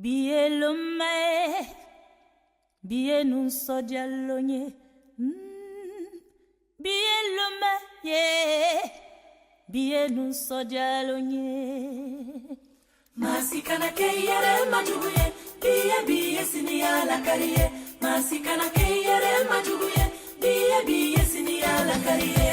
Biye lume, biye nun sodialonye. Biye lume, yeah. Biye nun sodialonye. Masikana keyere majuye, biye sini ala kariye. Masikana keyere majuye, biye sini ala kariye.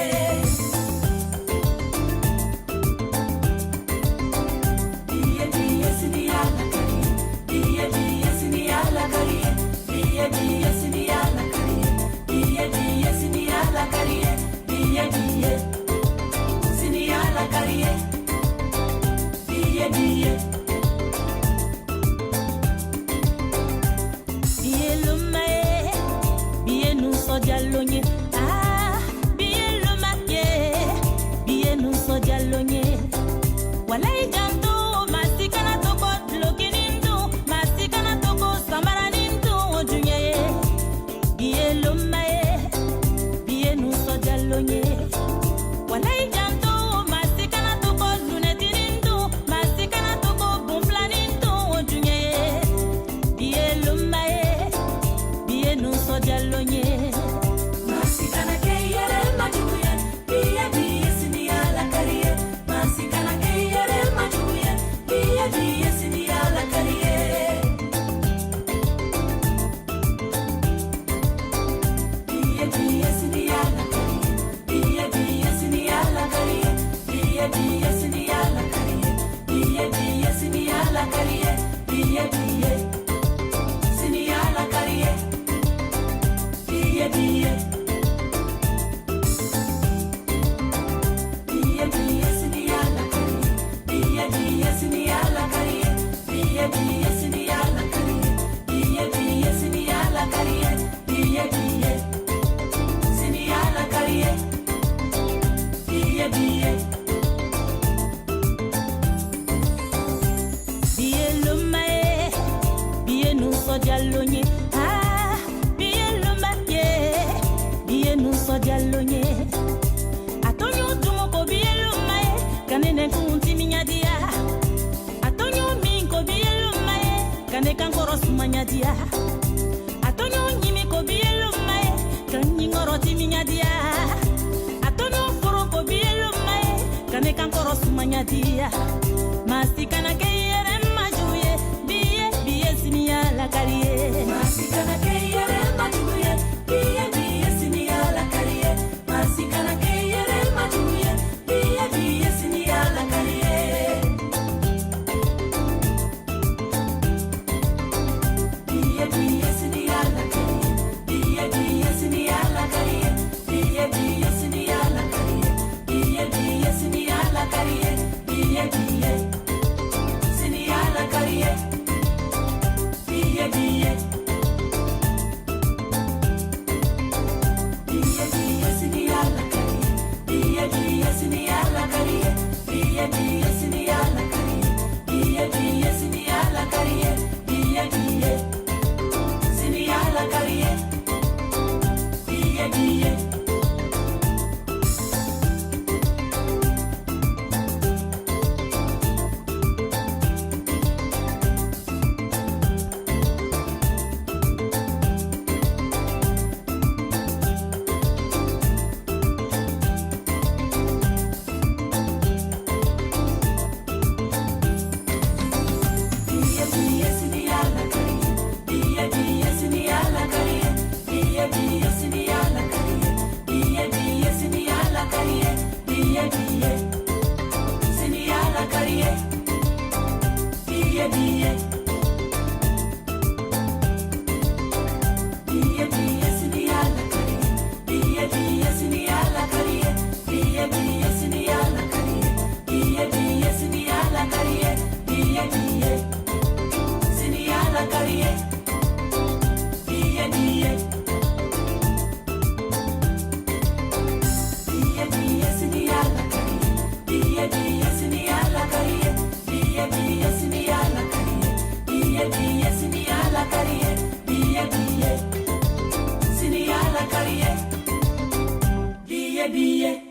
Dialonye, biye luma, biye nun so dialonye. Walai janto, masikana toko lokinindu, masikana toko samaranindu ojunye. Biye luma, biye nun so dialonye. Walai janto, masikana toko lunetinindu, masikana toko bumplanindu ojunye. Biye luma, biye nun so dialonye. Dialonye, biye luma, biye nun so dialonye. Atonyo tumoko biye luma, kanene kunti minyadia. Atonyo minko biye luma, kane kankoro sumanyadia. Atonyo nyimiko biye luma, kanyingoro timinyadia. Atonyo foroko biye luma, kane kankoro sumanyadia. Masikana keyere majuye, biye sini ala kariye. Masikana keyere majuye, biye sini ala kariye. Masikana keyere majuye, biye sini ala kariye. Biye sini ala kariye. Biye sini ala kariye. Biye sini ala kariye. Biye sini ala kariye. Biye sini ala kariye. Biye